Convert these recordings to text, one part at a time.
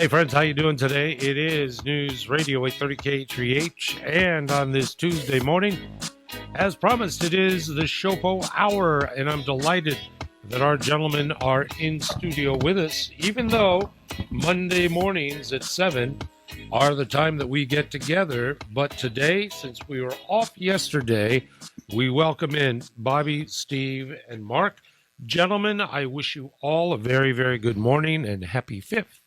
Hey friends, how you doing today? It is News Radio 830 KHVH, and on this Tuesday morning, as promised, it is the SHOPO Hour, and I'm delighted that our gentlemen are in studio with us, even though Monday mornings at 7 are the time that we get together. But today, since we were off yesterday, we welcome in Bobby, Steve, and Mark. Gentlemen, I wish you all a very, very good morning and happy 5th.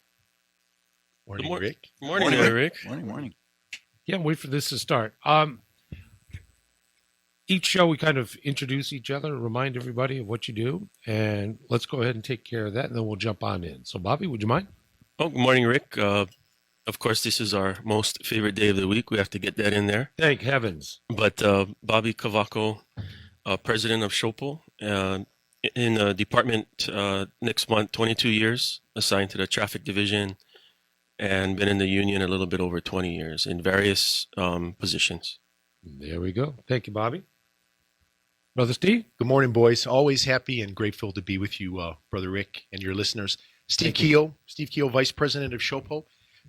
Morning, Rick. Morning, Rick. Morning. Can't wait for this to start. Each show we kind of introduce each other, remind everybody of what you do, and let's go ahead and take care of that, and then we'll jump on in. So, Bobby, would you mind? Oh, good morning, Rick. Of course, this is our most favorite day of the week. We have to get that in there. Thank heavens. But Bobby Cavaco, president of SHOPO, in the department next month, 22 years, assigned to the traffic division, and been in the union a little bit over 20 years in various positions. There we go. Thank you, Bobby. Brother Steve? Good morning, boys. Always happy and grateful to be with you, Brother Rick, and your listeners. Steve Keogh, Vice President of SHOPO.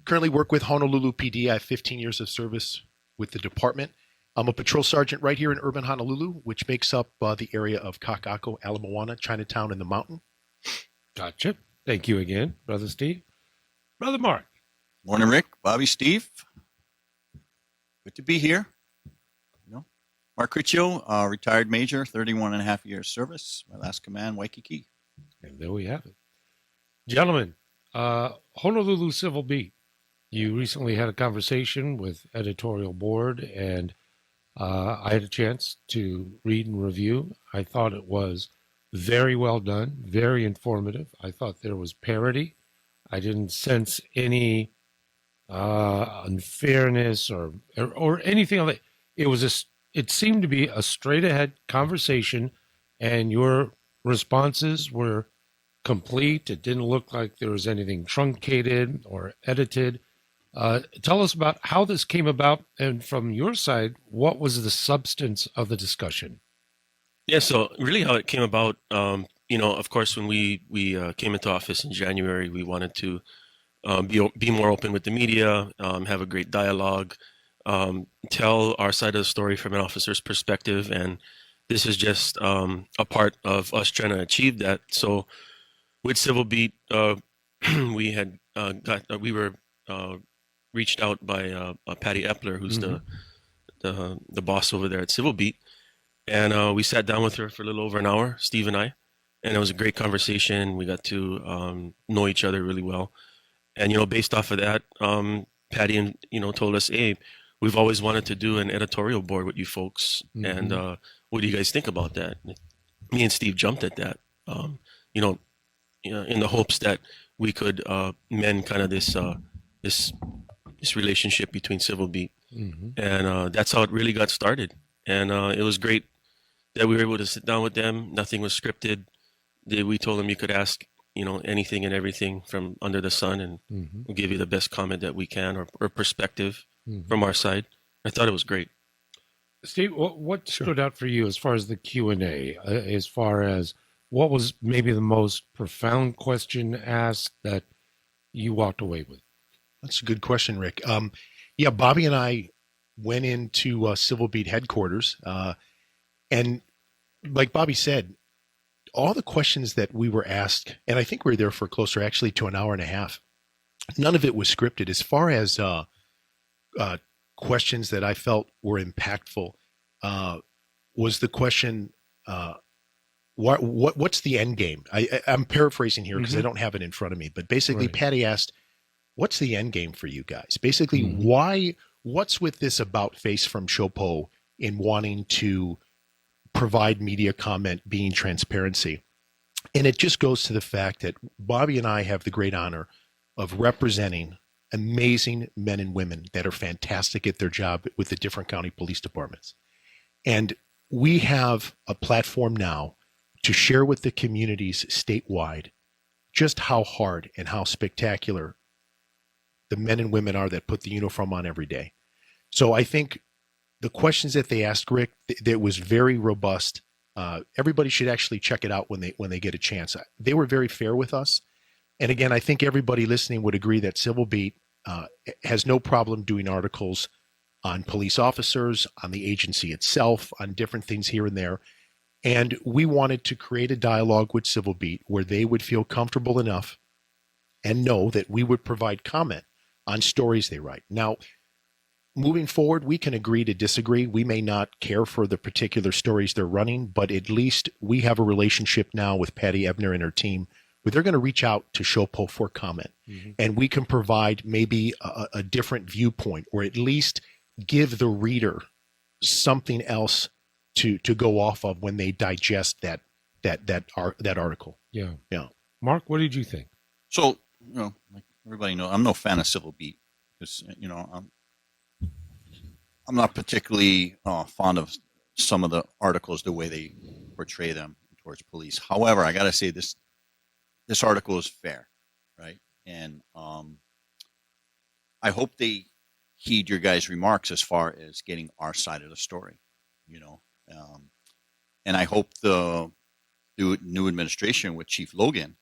Currently work with Honolulu PD. I have 15 years of service with the department. I'm a patrol sergeant right here in urban Honolulu, which makes up the area of Kakako, Ala Moana, Chinatown, and the mountain. Gotcha. Thank you again, Brother Steve. Brother Mark? Morning, Rick. Bobby, Steve. Good to be here. Mark Riccio, retired major, 31 and a half years service. My last command, Waikiki. And there we have it. Gentlemen, Honolulu Civil Beat. You recently had a conversation with editorial board, and I had a chance to read and review. I thought it was very well done, very informative. I thought there was parity. I didn't sense any unfairness or anything like that. It seemed to be a straight ahead conversation, and your responses were complete. It didn't look like there was anything truncated or edited. Tell us about how this came about, and from your side, what was the substance of the discussion? Yeah, so really how it came about, of course, when we came into office in January, we wanted to be more open with the media, have a great dialogue, tell our side of the story from an officer's perspective, and this is just a part of us trying to achieve that. So with Civil Beat, we had we were reached out by Patty Epler, who's the boss over there at Civil Beat, and we sat down with her for a little over an hour, Steve and I, and it was a great conversation. We got to know each other really well. And, based off of that, Patty, told us, hey, we've always wanted to do an editorial board with you folks. And what do you guys think about that? Me and Steve jumped at that, in the hopes that we could mend kind of this relationship between Civil Beat. And that's how it really got started. And it was great that we were able to sit down with them. Nothing was scripted. We told them you could ask anything and everything from under the sun, and we'll give you the best comment that we can or perspective from our side. I thought it was great. Steve, what stood out for you as far as the Q&A, as far as what was maybe the most profound question asked that you walked away with? That's a good question, Rick. Bobby and I went into Civil Beat headquarters, and like Bobby said, all the questions that we were asked, and I think we were there for closer actually to an hour and a half, none of it was scripted. As far as questions that I felt were impactful, was the question, what's the end game? I'm paraphrasing here because I don't have it in front of me, but basically Patty asked, what's the end game for you guys? Basically, what's with this about face from SHOPO in wanting to provide media comment, being transparency? And it just goes to the fact that Bobby and I have the great honor of representing amazing men and women that are fantastic at their job with the different county police departments. And we have a platform now to share with the communities statewide just how hard and how spectacular the men and women are that put the uniform on every day. So I think the questions that they asked, Rick, that was very robust. Everybody should actually check it out when they get a chance. They were very fair with us. And again, I think everybody listening would agree that Civil Beat has no problem doing articles on police officers, on the agency itself, on different things here and there. And we wanted to create a dialogue with Civil Beat where they would feel comfortable enough and know that we would provide comment on stories they write. Now, moving forward, we can agree to disagree. We may not care for the particular stories they're running, but at least we have a relationship now with Patty Ebner and her team where they're going to reach out to SHOPO for comment. And we can provide maybe a different viewpoint, or at least give the reader something else to go off of when they digest that article. Yeah. Yeah. Mark, what did you think? So, like everybody knows, I'm no fan of Civil Beat because, I'm not particularly fond of some of the articles, the way they portray them towards police. However, I got to say this article is fair, right? And I hope they heed your guys' remarks as far as getting our side of the story, and I hope the new administration with Chief Logan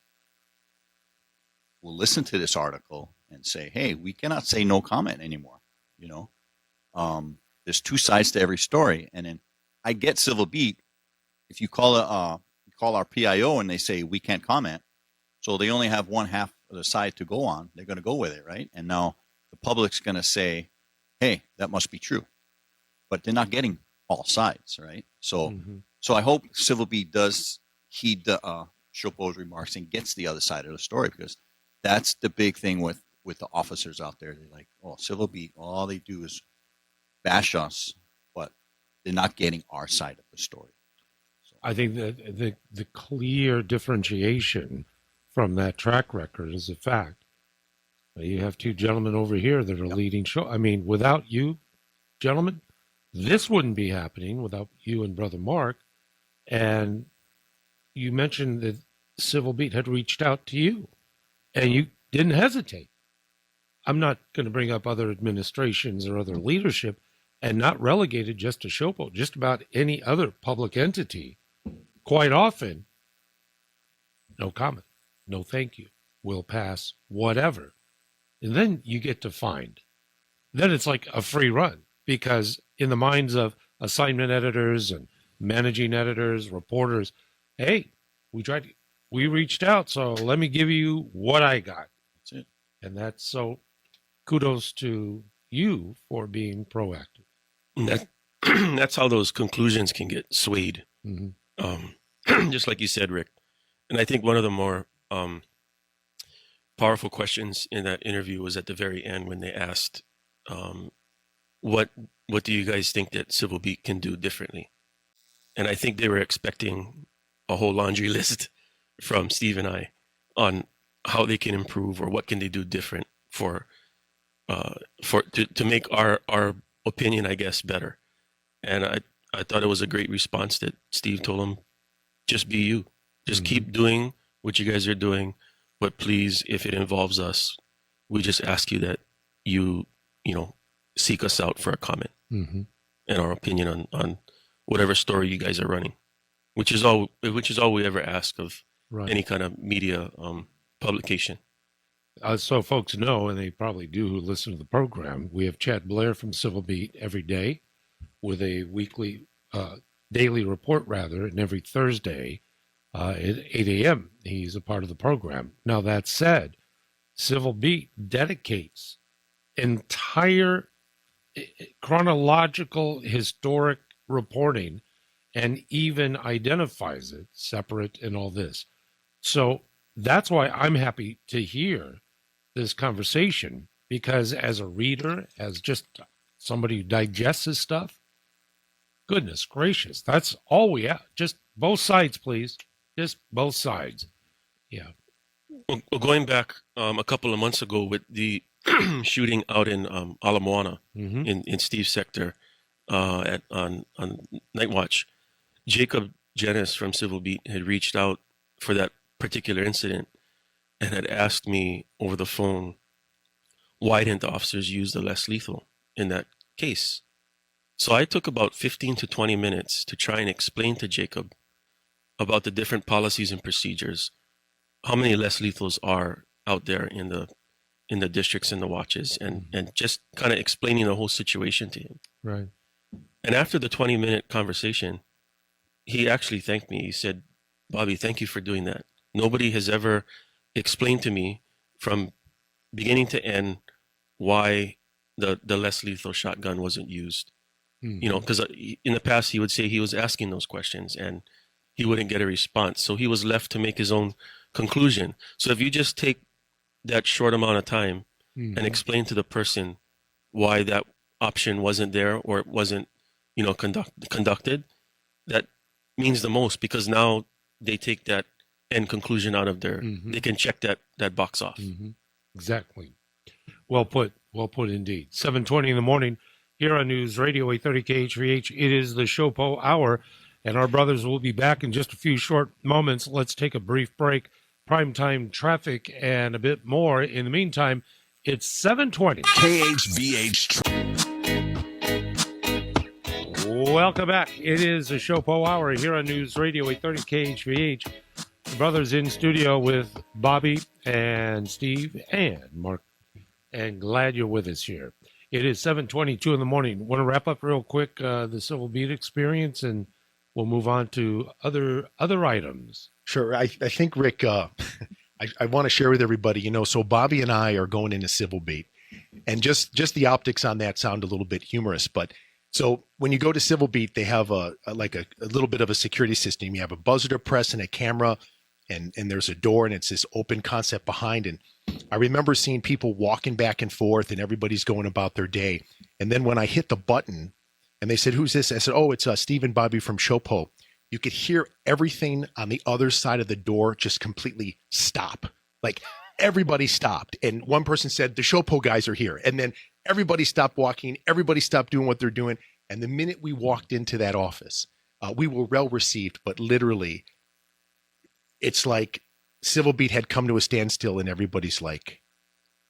will listen to this article and say, hey, we cannot say no comment anymore. There's two sides to every story. And then I get Civil Beat. If you call our PIO and they say we can't comment, so they only have one half of the side to go on, they're going to go with it, right? And now the public's going to say, hey, that must be true. But they're not getting all sides, right? So so I hope Civil Beat does heed the SHOPO's remarks and gets the other side of the story, because that's the big thing with the officers out there. They're like, oh, Civil Beat, all they do is bash us, but they're not getting our side of the story. So. I think that the clear differentiation from that track record is a fact. You have two gentlemen over here that are leading show. I mean, without you, gentlemen, this wouldn't be happening without you and Brother Mark. And you mentioned that Civil Beat had reached out to you, and you didn't hesitate. I'm not going to bring up other administrations or other leadership, and not relegated just to SHOPO, just about any other public entity. Quite often, no comment, no thank you, we'll pass, whatever. And then you get to find. Then it's like a free run, because in the minds of assignment editors and managing editors, reporters, hey, we reached out, so let me give you what I got. That's it. And that's so kudos to you for being proactive. That's how those conclusions can get swayed. Just like you said, Rick. And I think one of the more powerful questions in that interview was at the very end when they asked, what do you guys think that Civil Beat can do differently? And I think they were expecting a whole laundry list from Steve and I on how they can improve or what can they do different to make our opinion, I guess, better. And I thought it was a great response that Steve told them, just be you. Just keep doing what you guys are doing. But please, if it involves us, we just ask you that you seek us out for a comment and our opinion on whatever story you guys are running, which is all we ever ask of any kind of media publication. So folks know, and they probably do who listen to the program, we have Chad Blair from Civil Beat every day with a daily report, and every Thursday at 8 a.m. he's a part of the program. Now, that said, Civil Beat dedicates entire chronological historic reporting and even identifies it separate and all this. So that's why I'm happy to hear this conversation, because as a reader, as just somebody who digests his stuff, goodness gracious, that's all we have. Just both sides, please. Just both sides. Yeah. Well, going back a couple of months ago with the shooting out in Ala Moana in Steve's sector on Night Watch, Jacob Jennis from Civil Beat had reached out for that particular incident and had asked me over the phone, why didn't the officers use the less lethal in that case? So I took about 15 to 20 minutes to try and explain to Jacob about the different policies and procedures, how many less lethals are out there in the districts and the watches, and just kind of explaining the whole situation to him. Right. And after the 20-minute conversation, he actually thanked me. He said, "Bobby, thank you for doing that. Nobody has ever explained to me from beginning to end why the less lethal shotgun wasn't used." You know, because in the past he would say he was asking those questions and he wouldn't get a response. So he was left to make his own conclusion. So if you just take that short amount of time and explain to the person why that option wasn't there or it wasn't, you know, conducted, that means the most, because now they take that end conclusion out of their, they can check that box off. Exactly. Well put indeed. 7:20 in the morning here on News Radio 830 KHVH. It is the SHOPO Hour, and our brothers will be back in just a few short moments. Let's take a brief break. Primetime traffic and a bit more. In the meantime, it's 7:20. KHVH. Welcome back. It is the SHOPO Hour here on News Radio 830 KHVH. The brothers in studio with Bobby and Steve and Mark. And glad you're with us here. It is 7:22 in the morning. Want to wrap up real quick the Civil Beat experience, and we'll move on to other items. Sure. I think, Rick, I want to share with everybody, you know, so Bobby and I are going into Civil Beat, and just the optics on that sound a little bit humorous. But so when you go to Civil Beat, they have a little bit of a security system. You have a buzzer to press and a camera, and there's a door, and it's this open concept behind. And I remember seeing people walking back and forth, and everybody's going about their day. And then when I hit the button and they said, "Who's this?" I said, "Oh, it's Steve and Bobby from SHOPO." You could hear everything on the other side of the door just completely stop. Like everybody stopped. And one person said, "The SHOPO guys are here." And then everybody stopped walking. Everybody stopped doing what they're doing. And the minute we walked into that office, we were well received, but literally it's like Civil Beat had come to a standstill, and everybody's like,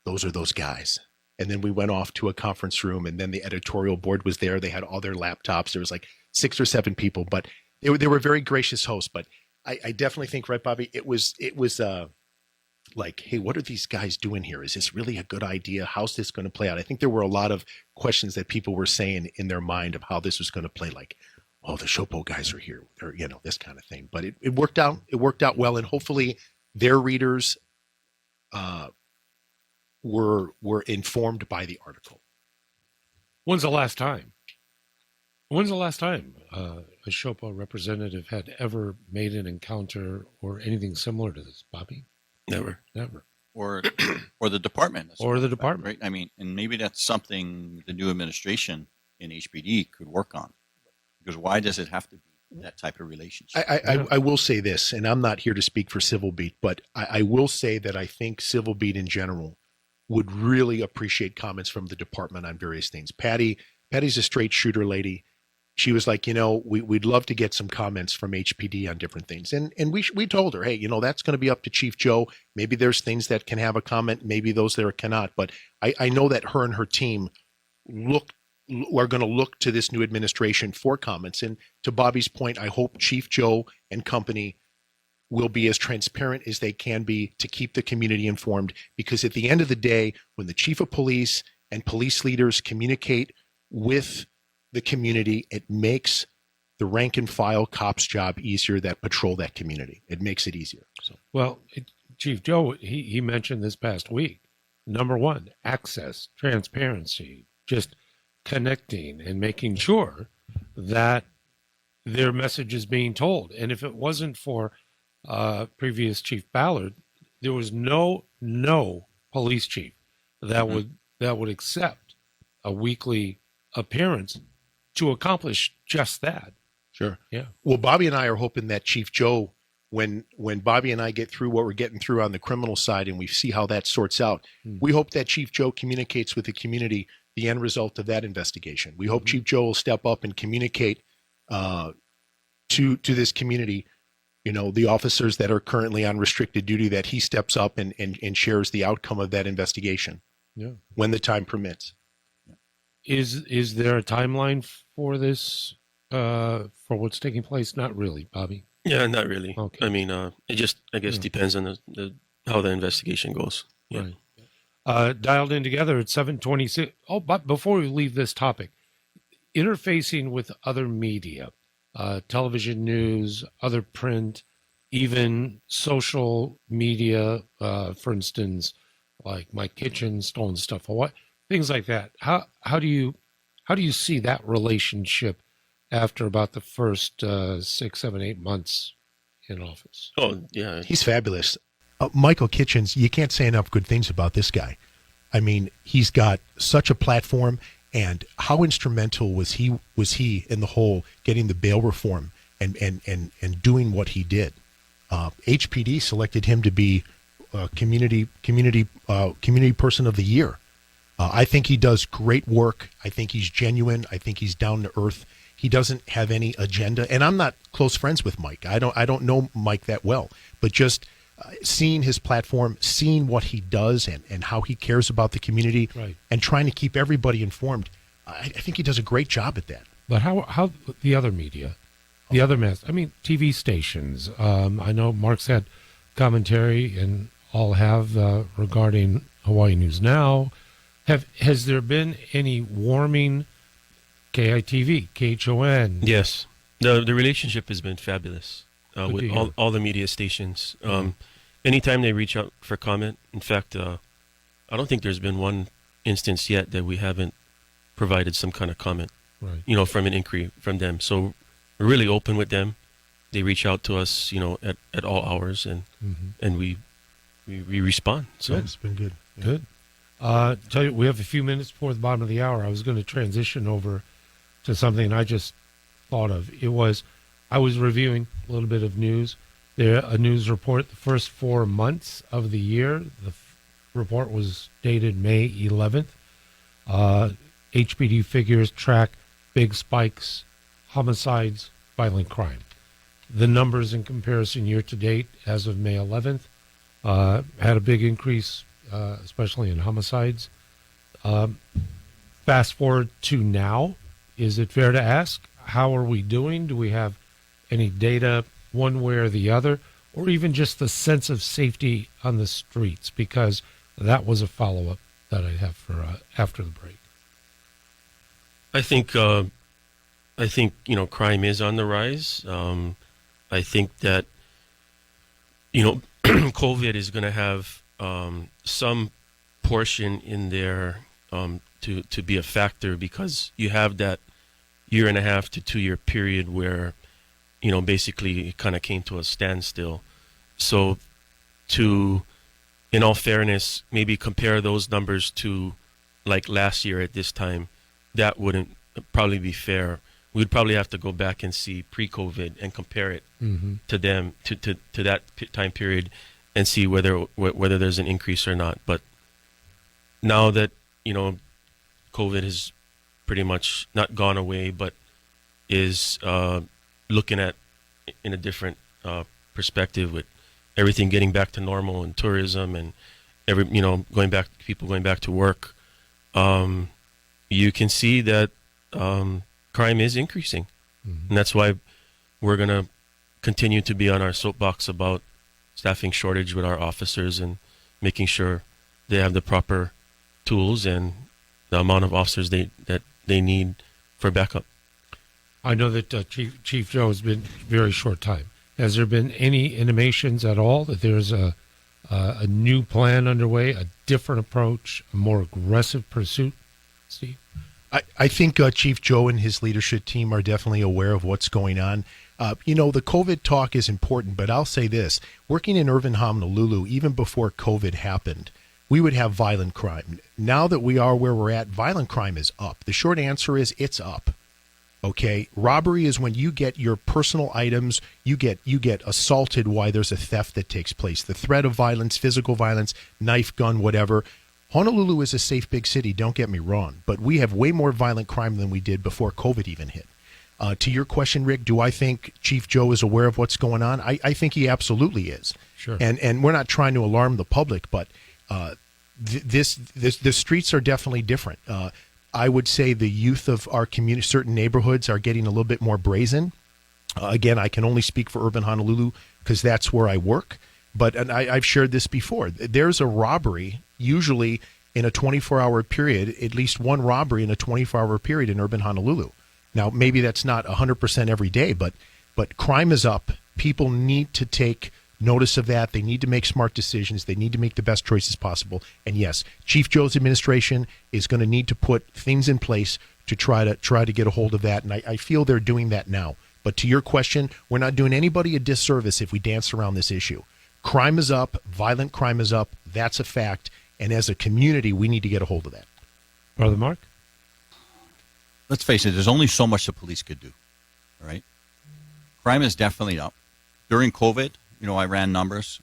"Those are those guys." And then we went off to a conference room, and then the editorial board was there. They had all their laptops. There was like 6 or 7 people, but they were very gracious hosts. But I definitely think, right, Bobby, it was like, hey, what are these guys doing here? Is this really a good idea? How's this going to play out? I think there were a lot of questions that people were saying in their mind of how this was going to play, like, oh, the SHOPO guys are here, or, you know, this kind of thing. But it worked out. It worked out well, and hopefully their readers were informed by the article. When's the last time a SHOPO representative had ever made an encounter or anything similar to this, Bobby? Never. Or the department. Or the department. Right? I mean, and maybe that's something the new administration in HPD could work on. Because why does it have to be that type of relationship? I will say this, and I'm not here to speak for Civil Beat, but I will say that I think Civil Beat in general would really appreciate comments from the department on various things. Patty's a straight shooter lady. She was like, you know, we'd love to get some comments from HPD on different things. And we told her, hey, you know, that's going to be up to Chief Joe. Maybe there's things that can have a comment, maybe those there cannot. But I know that her and her team are going to look to this new administration for comments. And to Bobby's point, I hope Chief Joe and company will be as transparent as they can be to keep the community informed. Because at the end of the day, when the chief of police and police leaders communicate with the community, it makes the rank and file cop's job easier that patrol that community. It makes it easier. So, well, Chief Joe, he mentioned this past week, number one, access, transparency, just connecting and making sure that their message is being told. And if it wasn't for previous Chief Ballard, there was no police chief that would accept a weekly appearance to accomplish just that. Sure. Yeah. Well, Bobby and I are hoping that Chief Joe, when Bobby and I get through what we're getting through on the criminal side and we see how that sorts out, we hope that Chief Joe communicates with the community the end result of that investigation. We hope Chief Joe will step up and communicate to this community, you know, the officers that are currently on restricted duty, that he steps up and shares the outcome of that investigation when the time permits. Is there a timeline for this, for what's taking place? Not really, Bobby. Yeah, not really. Okay. I mean, it just, I guess, Yeah. depends on the how the investigation goes. Yeah. Right. Dialed in together at 7:26. Oh, but before we leave this topic, interfacing with other media, television news, other print, even social media, for instance, like My Kitchen, Stolen Stuff, what things like that. How do you see that relationship after about the first 6, 7, 8 months in office? Oh, yeah. He's fabulous. Michael Kitchens, you can't say enough good things about this guy. I mean, he's got such a platform, and how instrumental was he in the whole getting the bail reform and doing what he did. HPD selected him to be community person of the year. I think he does great work. I think he's genuine. I think he's down to earth. He doesn't have any agenda, and I'm not close friends with Mike. I don't know Mike that well, but just seeing his platform, seeing what he does, and how he cares about the community, Right. and trying to keep everybody informed, I think he does a great job at that. But how the other media, the other mass? I mean, TV stations. I know Mark's had commentary, and all have regarding Hawaii News Now. Has there been any warming? KITV, KHON. Yes. The relationship has been fabulous Good with to hear. all the media stations. Anytime they reach out for comment, in fact, I don't think there's been one instance yet that we haven't provided some kind of comment, Right. from an inquiry from them. So we're really open with them. They reach out to us, at all hours, and we respond. So It's been good. Good. Tell you, we have a few minutes before the bottom of the hour. I was going to transition over to something I just thought of. I was reviewing a little bit of news. A news report, the first 4 months of the year. The report was dated May 11th. HPD figures track big spikes, homicides, violent crime. The numbers in comparison year to date as of May 11th had a big increase, especially in homicides. Fast forward to now, is it fair to ask, how are we doing? Do we have any data one way or the other, or even just the sense of safety on the streets? Because that was a follow-up that I have for after the break. I think crime is on the rise. I think that COVID is going to have some portion in there to be a factor, because you have that 1.5 to 2 year period where basically it kind of came to a standstill. So in all fairness, maybe compare those numbers to like last year at this time. That wouldn't probably be fair. We'd probably have to go back and see pre-COVID and compare it to them to that time period and see whether there's an increase or not. But now that COVID has pretty much not gone away, but is looking at in a different perspective, with everything getting back to normal and tourism and people going back to work, you can see that crime is increasing, and that's why we're gonna continue to be on our soapbox about staffing shortage with our officers and making sure they have the proper tools and the amount of officers that they need for backup. I know that Chief Joe has been very short time. Has there been any intimations at all that there's a new plan underway, a different approach, a more aggressive pursuit, Steve? I think Chief Joe and his leadership team are definitely aware of what's going on. The COVID talk is important, but I'll say this. Working in Irvine, Honolulu, even before COVID happened, we would have violent crime. Now that we are where we're at, violent crime is up. The short answer is it's up. Okay, robbery is when you get your personal items, you get assaulted while there's a theft that takes place. The threat of violence, physical violence, knife, gun, whatever. Honolulu is a safe big city, don't get me wrong, but we have way more violent crime than we did before COVID even hit. To your question, Rick, do I think Chief Joe is aware of what's going on? I think he absolutely is. Sure. And we're not trying to alarm the public, but the streets are definitely different. I would say the youth of our community, certain neighborhoods, are getting a little bit more brazen. Again, I can only speak for urban Honolulu because that's where I work. But and I've shared this before. There's a robbery usually in a 24-hour period, at least one robbery in a 24-hour period in urban Honolulu. Now, maybe that's not 100% every day, but crime is up. People need to take notice of that. They need to make smart decisions. They need to make the best choices possible. And yes, Chief Joe's administration is going to need to put things in place to try to get a hold of that. And I feel they're doing that now. But to your question, we're not doing anybody a disservice if we dance around this issue. Crime is up. Violent crime is up. That's a fact. And as a community, we need to get a hold of that. Brother Mark? Let's face it, there's only so much the police could do, all right? Crime is definitely up. During COVID, I ran numbers.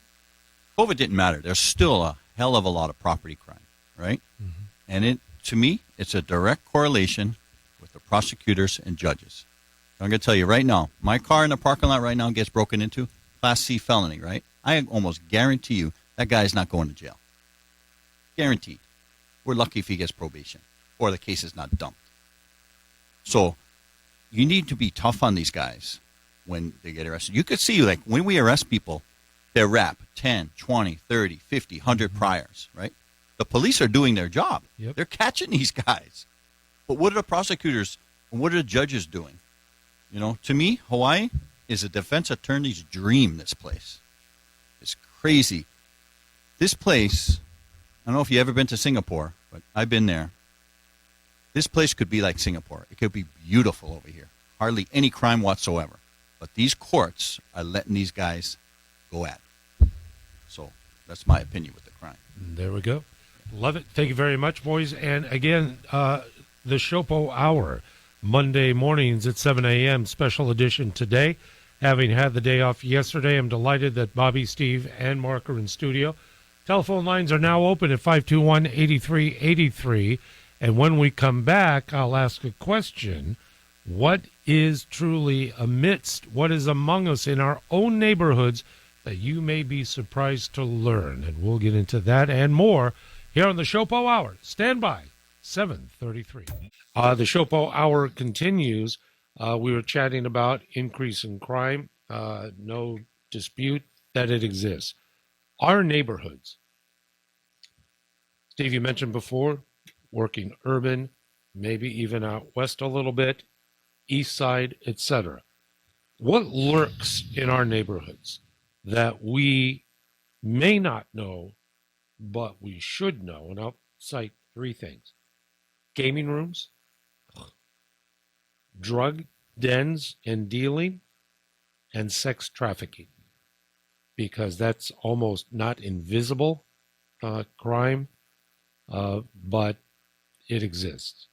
COVID didn't matter. There's still a hell of a lot of property crime, right? Mm-hmm. And to me, it's a direct correlation with the prosecutors and judges. I'm going to tell you right now, my car in the parking lot right now gets broken into, Class C felony, right? I almost guarantee you that guy's not going to jail. Guaranteed. We're lucky if he gets probation or the case is not dumped. So you need to be tough on these guys when they get arrested. You could see, like, when we arrest people, they rap 10, 20, 30, 50, 100 priors, right? The police are doing their job. Yep. They're catching these guys. But what are the prosecutors and what are the judges doing? To me, Hawaii is a defense attorney's dream, this place. It's crazy. This place, I don't know if you've ever been to Singapore, but I've been there. This place could be like Singapore. It could be beautiful over here. Hardly any crime whatsoever. But these courts are letting these guys go at it. So that's my opinion with the crime. There we go. Love it. Thank you very much, boys. And again, the SHOPO Hour, Monday mornings at 7 a.m., special edition today. Having had the day off yesterday, I'm delighted that Bobby, Steve, and Mark are in studio. Telephone lines are now open at 521-8383. And when we come back, I'll ask a question. What is truly amidst, what is among us in our own neighborhoods that you may be surprised to learn? And we'll get into that and more here on the SHOPO Hour. Stand by, 7:33. The SHOPO Hour continues. We were chatting about increase in crime. No dispute that it exists. Our neighborhoods. Steve, you mentioned before, working urban, maybe even out west a little bit, east side, etc. What lurks in our neighborhoods that we may not know, but we should know? And I'll cite three things. Gaming rooms, drug dens and dealing, and sex trafficking, because that's almost not invisible crime, but it exists.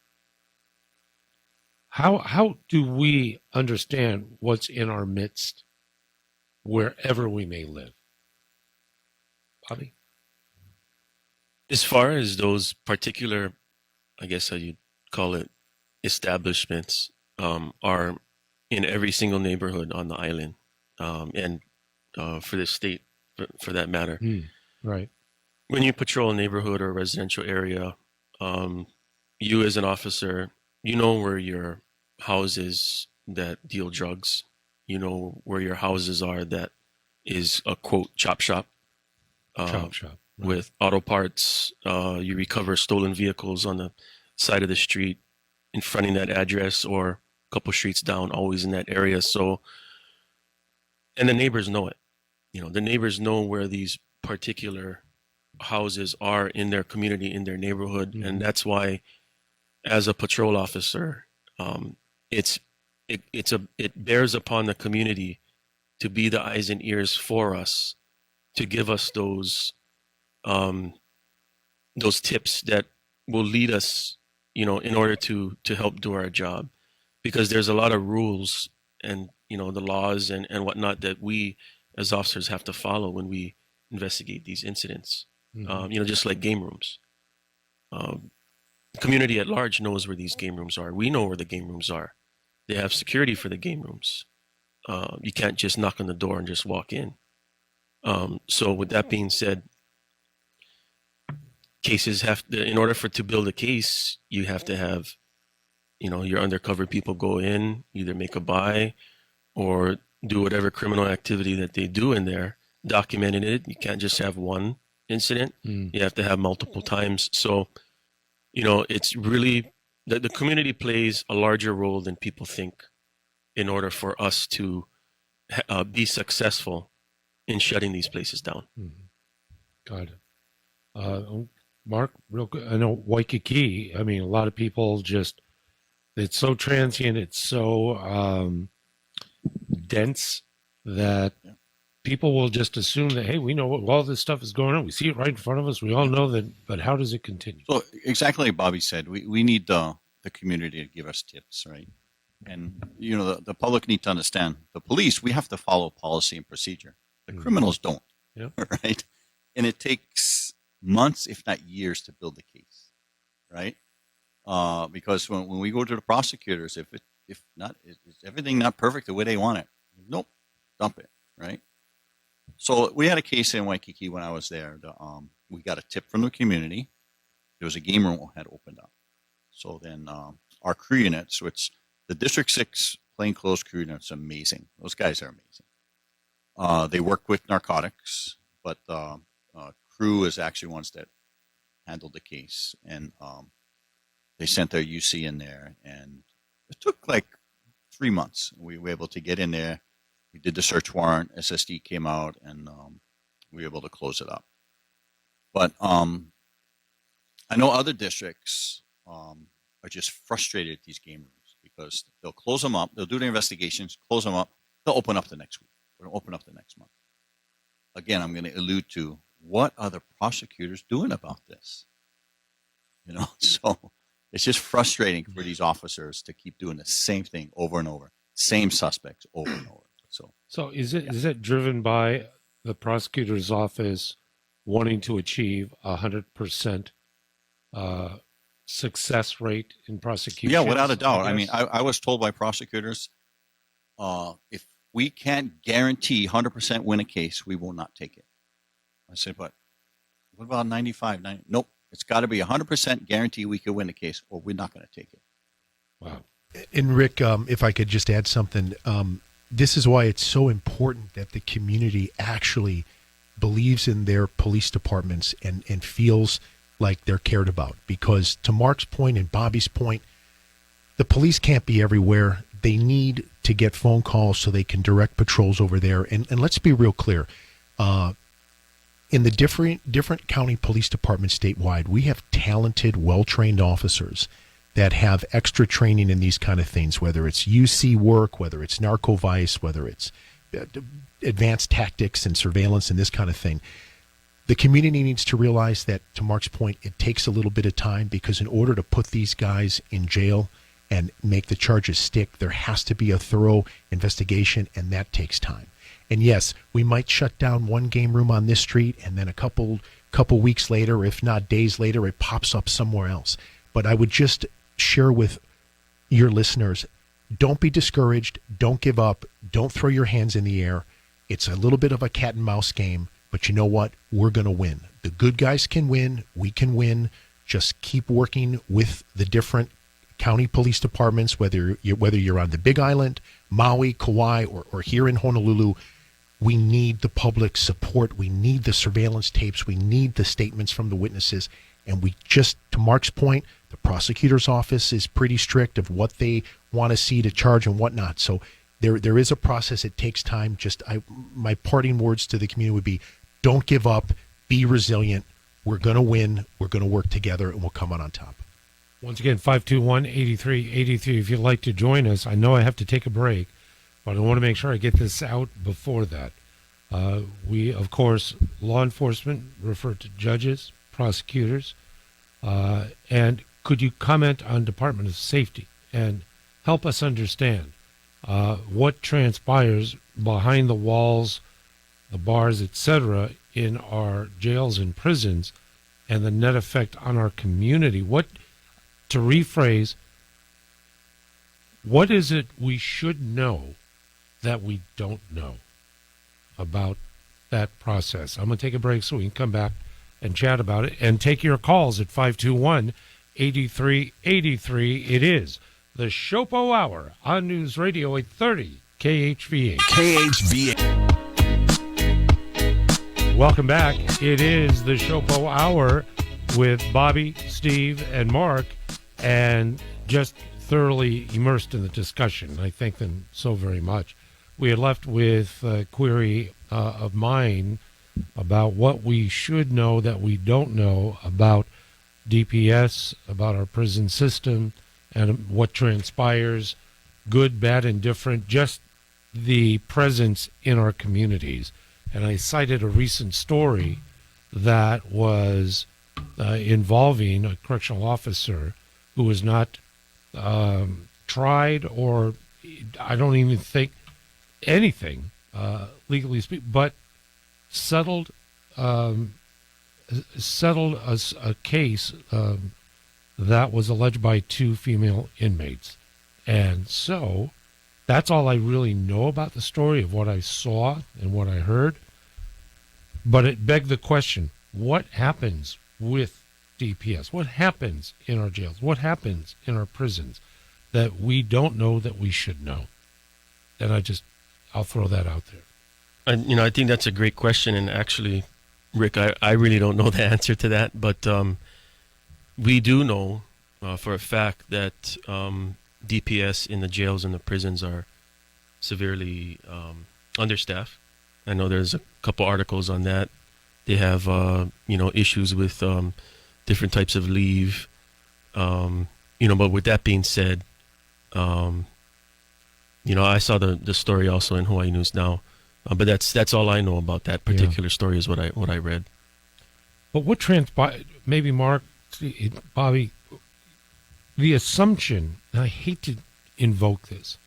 How do we understand what's in our midst wherever we may live? Bobby? As far as those particular, I guess how you'd call it, establishments are in every single neighborhood on the island, and for the state, for that matter. Right. When you patrol a neighborhood or a residential area, you as an officer, you know where your houses that deal drugs, you know where your houses are that is a, quote, chop shop. Chop shop. Right. With auto parts. You recover stolen vehicles on the side of the street in front of that address or a couple streets down, always in that area. So, and the neighbors know it. The neighbors know where these particular houses are in their community, in their neighborhood. Mm-hmm. And that's why, as a patrol officer, it bears upon the community to be the eyes and ears for us, to give us those tips that will lead us, in order to help do our job, because there's a lot of rules and, the laws and whatnot that we as officers have to follow when we investigate these incidents. Mm-hmm. Just like game rooms. The community at large knows where these game rooms are. We know where the game rooms are. They have security for the game rooms. You can't just knock on the door and just walk in. So with that being said, cases in order to build a case, you have to have, your undercover people go in, either make a buy or do whatever criminal activity that they do in there, documenting it. You can't just have one incident. You have to have multiple times. So, it's really the community plays a larger role than people think in order for us to be successful in shutting these places down. Got it. Mark, real quick, I know Waikiki, I mean, a lot of people just, it's so transient, it's so dense that people will just assume that, hey, we know what all this stuff is going on. We see it right in front of us. We all know that, but how does it continue? So exactly like Bobby said, we need the community to give us tips, right? And, the public need to understand the police, we have to follow policy and procedure. The criminals don't, right? And it takes months, if not years, to build a case, right? Because when we go to the prosecutors, if everything not perfect the way they want it, nope, dump it, right? So we had a case in Waikiki when I was there. We got a tip from the community. There was a game room that had opened up. So then our crew units, which the District 6 plainclothes crew units, amazing. Those guys are amazing. They work with narcotics, but crew is actually ones that handled the case. And they sent their UC in there, and it took like 3 months. We were able to get in there. We did the search warrant. SSD came out, and we were able to close it up. But I know other districts are just frustrated at these game rooms because they'll close them up. They'll do their investigations, close them up. They'll open up the next week. They'll open up the next month. Again, I'm going to allude to what are the prosecutors doing about this? So it's just frustrating for these officers to keep doing the same thing over and over, same suspects over and over. So is it driven by the prosecutor's office wanting to achieve 100% success rate in prosecution? Yeah, without a doubt. I mean, I was told by prosecutors, if we can't guarantee 100% win a case, we will not take it. I said, but what about 95, 90? Nope. It's got to be 100% guarantee we could win a case, or we're not going to take it. Wow. And Rick, if I could just add something, this is why it's so important that the community actually believes in their police departments and feels like they're cared about. Because to Mark's point and Bobby's point, the police can't be everywhere. They need to get phone calls so they can direct patrols over there. And let's be real clear. In the different county police departments statewide, we have talented, well-trained officers that have extra training in these kind of things, whether it's UC work, whether it's narco-vice, whether it's advanced tactics and surveillance and this kind of thing. The community needs to realize that, to Mark's point, it takes a little bit of time, because in order to put these guys in jail and make the charges stick, there has to be a thorough investigation, and that takes time. And yes, we might shut down one game room on this street, and then a couple weeks later, if not days later, it pops up somewhere else. But I would just share with your listeners, don't be discouraged, don't give up, don't throw your hands in the air. It's a little bit of a cat and mouse game, but you know what? We're going to win. The good guys can win. We can win. Just keep working with the different county police departments, whether you're on the Big Island, Maui, Kauai, or here in Honolulu. We need the public support. We need the surveillance tapes. We need the statements from the witnesses. And we just, to Mark's point, the prosecutor's office is pretty strict of what they want to see to charge and whatnot. So there is a process. It takes time. My parting words to the community would be, don't give up. Be resilient. We're going to win. We're going to work together, and we'll come out on top. Once again, 521-8383. If you'd like to join us, I know I have to take a break, but I want to make sure I get this out before that. We, of course, law enforcement refer to judges, prosecutors, and could you comment on Department of Safety and help us understand what transpires behind the walls, the bars, etc., in our jails and prisons, and the net effect on our community? To rephrase, what is it we should know that we don't know about that process? I'm going to take a break so we can come back and chat about it and take your calls at 521-8383. It is the SHOPO Hour on News Radio 830 KHVH. KHVH. Welcome back. It is the SHOPO Hour with Bobby, Steve, and Mark, and just thoroughly immersed in the discussion. I thank them so very much. We had left with a query of mine about what we should know that we don't know about DPS, about our prison system, and what transpires, good, bad, and different, just the presence in our communities. And I cited a recent story that was involving a correctional officer who was not tried, or I don't even think anything, legally speaking, but settled a case that was alleged by 2 female inmates. And so that's all I really know about the story of what I saw and what I heard. But it begged the question, what happens with DPS? What happens in our jails? What happens in our prisons that we don't know that we should know? And I'll throw that out there. I think that's a great question. And actually, Rick, I really don't know the answer to that. But we do know for a fact that DPS in the jails and the prisons are severely understaffed. I know there's a couple articles on that. They have, issues with different types of leave. But with that being said, I saw the story also in Hawaii News Now. But that's all I know about that particular story is what I read. But what transpired, maybe Mark, Bobby, the assumption, and I hate to invoke this,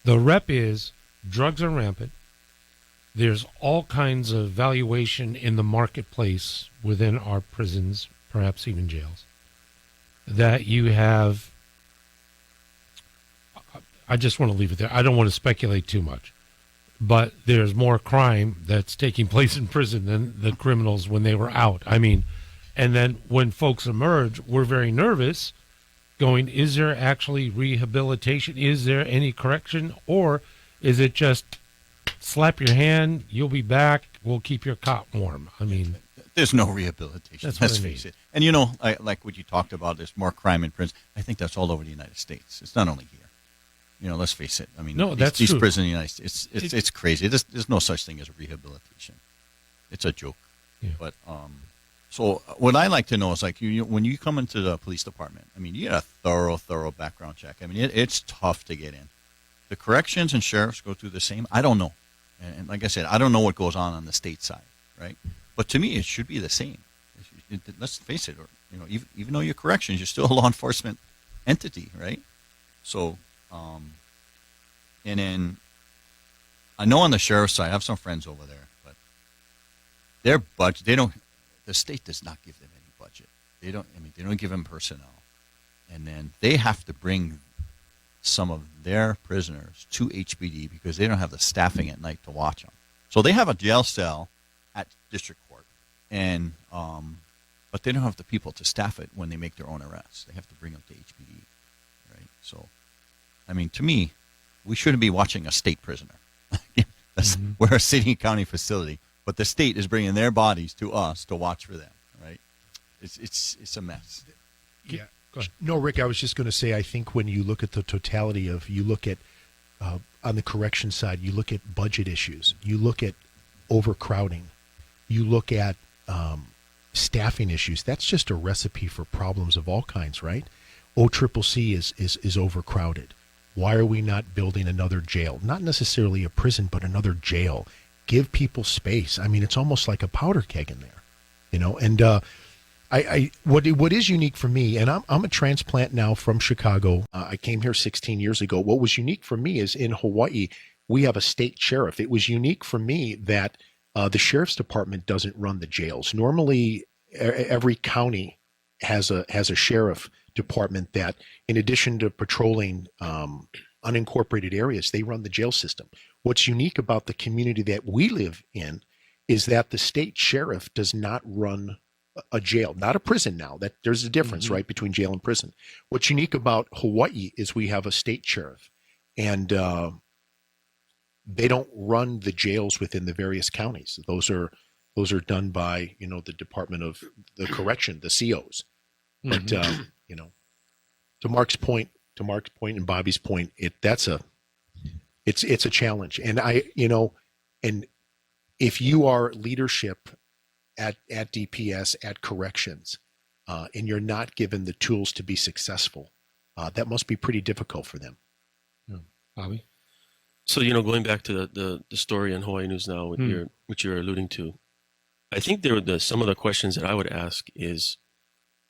the rep is drugs are rampant. There's all kinds of valuation in the marketplace within our prisons, perhaps even jails, that you have. I just want to leave it there. I don't want to speculate too much. But there's more crime that's taking place in prison than the criminals when they were out. I mean, and then when folks emerge, we're very nervous going, is there actually rehabilitation? Is there any correction? Or is it just slap your hand, you'll be back, we'll keep your cot warm? I mean, there's no rehabilitation. Let's face it. And like what you talked about, there's more crime in prison. I think that's all over the United States. It's not only here. Let's face it. I mean, these prisons in the United States, it's crazy. There's no such thing as rehabilitation. It's a joke. Yeah. But so what I like to know is when you come into the police department, I mean, you get a thorough background check. I mean, it's tough to get in. The corrections and sheriffs go through the same. I don't know, and like I said, I don't know what goes on the state side, right? But to me, it should be the same. Let's face it. Or even though you're corrections, you're still a law enforcement entity, right? So. And then I know on the sheriff's side, I have some friends over there, but their budget, the state does not give them any budget. They don't give them personnel. And then they have to bring some of their prisoners to HBD because they don't have the staffing at night to watch them. So they have a jail cell at district court, and but they don't have the people to staff it when they make their own arrests. They have to bring them to HBD, right? So, I mean, to me, we shouldn't be watching a state prisoner. We're a city and county facility, but the state is bringing their bodies to us to watch for them, right? It's a mess. Yeah. Go ahead. No, Rick, I was just going to say, I think when you look at the totality you look at, on the correction side, you look at budget issues, you look at overcrowding, you look at staffing issues. That's just a recipe for problems of all kinds, right? OCCC is overcrowded. Why are we not building another jail? Not necessarily a prison, but another jail. Give people space. I mean, it's almost like a powder keg in there, And what is unique for me, and I'm a transplant now from Chicago. I came here 16 years ago. What was unique for me is in Hawaii, we have a state sheriff. It was unique for me that the sheriff's department doesn't run the jails. Normally, every county has a sheriff department that, in addition to patrolling unincorporated areas, they run the jail system. What's unique about the community that we live in is that the state sheriff does not run a jail, not a prison now. That there's a difference, right, between jail and prison. What's unique about Hawaii is we have a state sheriff, and they don't run the jails within the various counties. Those are done by, the Department of the Correction, the COs. But to Mark's point and Bobby's point, it's a challenge. And and if you are leadership at DPS, at corrections, and you're not given the tools to be successful, that must be pretty difficult for them. Yeah. Bobby? So, going back to the story in Hawaii News Now, which you're alluding to, I think some of the questions that I would ask is,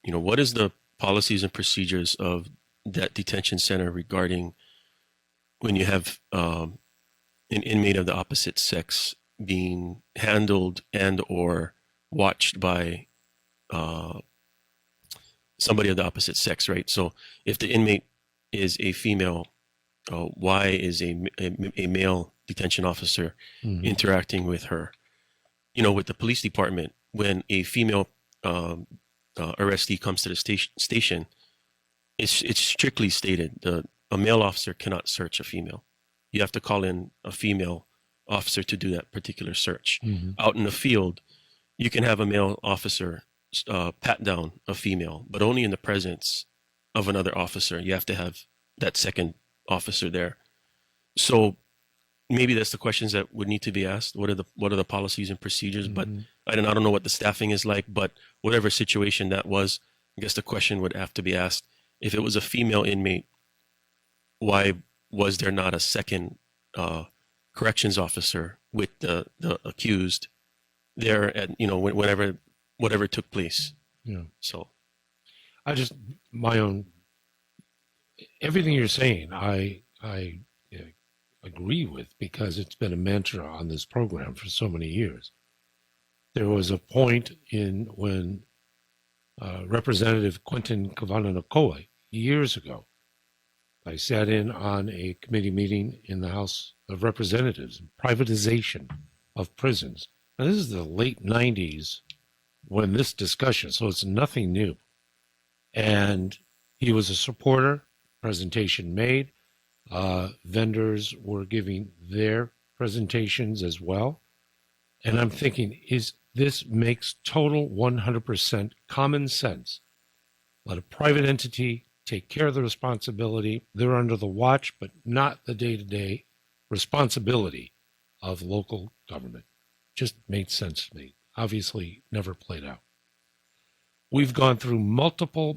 what is the policies and procedures of that detention center regarding when you have an inmate of the opposite sex being handled and or watched by somebody of the opposite sex, right? So if the inmate is a female, why is a male detention officer interacting with her? With the police department, when a female arrestee comes to the station, it's strictly stated a male officer cannot search a female. You have to call in a female officer to do that particular search. Out in the field, you can have a male officer pat down a female, but only in the presence of another officer. You have to have that second officer there. So maybe that's the questions that would need to be asked. What are the policies and procedures? But I don't know what the staffing is like, but whatever situation that was, I guess the question would have to be asked. If it was a female inmate, why was there not a second corrections officer with the accused there at, whatever took place? Yeah. So everything you're saying, I agree with, because it's been a mantra on this program for so many years. There was a point when Representative Quentin Kavananakoa, years ago, I sat in on a committee meeting in the House of Representatives, privatization of prisons. Now, this is the late 90s when this discussion, so it's nothing new. And he was a supporter, presentation made. Vendors were giving their presentations as well. And I'm thinking, this makes total 100% common sense. Let a private entity take care of the responsibility. They're under the watch, but not the day-to-day responsibility of local government. Just made sense to me. Obviously, never played out. We've gone through multiple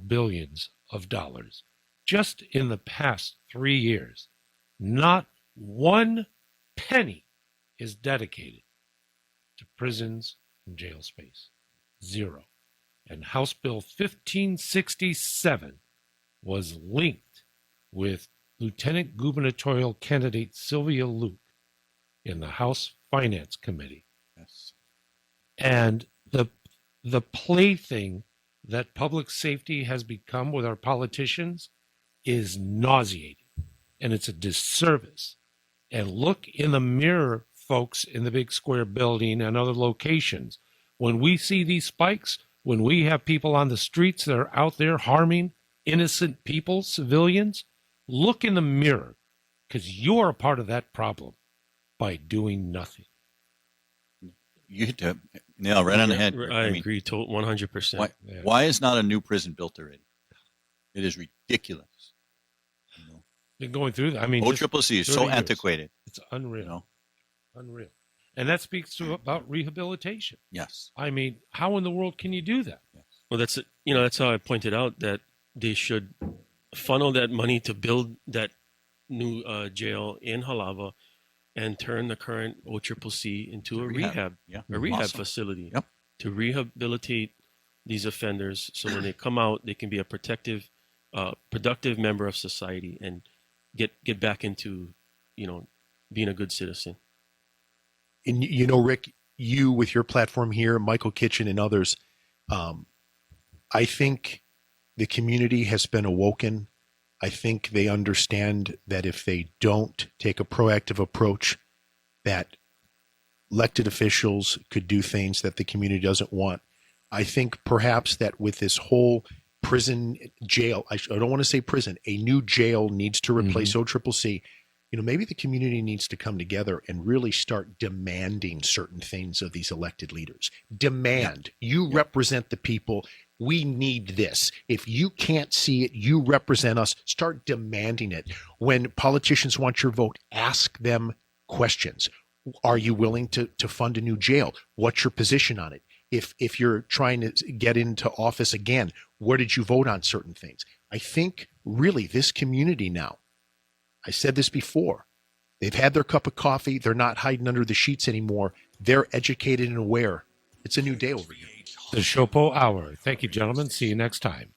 billions of dollars just in the past 3 years. Not one penny is dedicated to prisons and jail space. Zero. And House Bill 1567 was linked with Lieutenant Gubernatorial candidate Sylvia Luke in the House Finance Committee. Yes. And the plaything that public safety has become with our politicians is nauseating, and it's a disservice. And look in the mirror, folks, in the big square building and other locations. When we see these spikes, when we have people on the streets that are out there harming innocent people, civilians, look in the mirror, because you're a part of that problem by doing nothing. You hit the nail right on the head. I agree 100%. Why is not a new prison built already? It is ridiculous. Been going through that. I mean, OCCC is so antiquated. It's unreal. Unreal. And that speaks to about rehabilitation. Yes. I mean, how in the world can you do that? Yes. Well, that's how I pointed out that they should funnel that money to build that new jail in Halava and turn the current OCCC into a rehab facility to rehabilitate these offenders. So when they come out, they can be a productive member of society and get back into, being a good citizen. And Rick, you with your platform here, Michael Kitchen and others, I think the community has been awoken. I think they understand that if they don't take a proactive approach, that elected officials could do things that the community doesn't want. I think perhaps that with this whole prison jail, I don't want to say prison, a new jail needs to replace OCCC. maybe the community needs to come together and really start demanding certain things of these elected leaders. Demand. You represent the people. We need this. If you can't see it, you represent us. Start demanding it. When politicians want your vote, ask them questions. Are you willing to fund a new jail? What's your position on it? If you're trying to get into office again, where did you vote on certain things? I think really this community now, I said this before, they've had their cup of coffee. They're not hiding under the sheets anymore. They're educated and aware. It's a new day over here. The SHOPO Hour. Thank you, gentlemen. See you next time.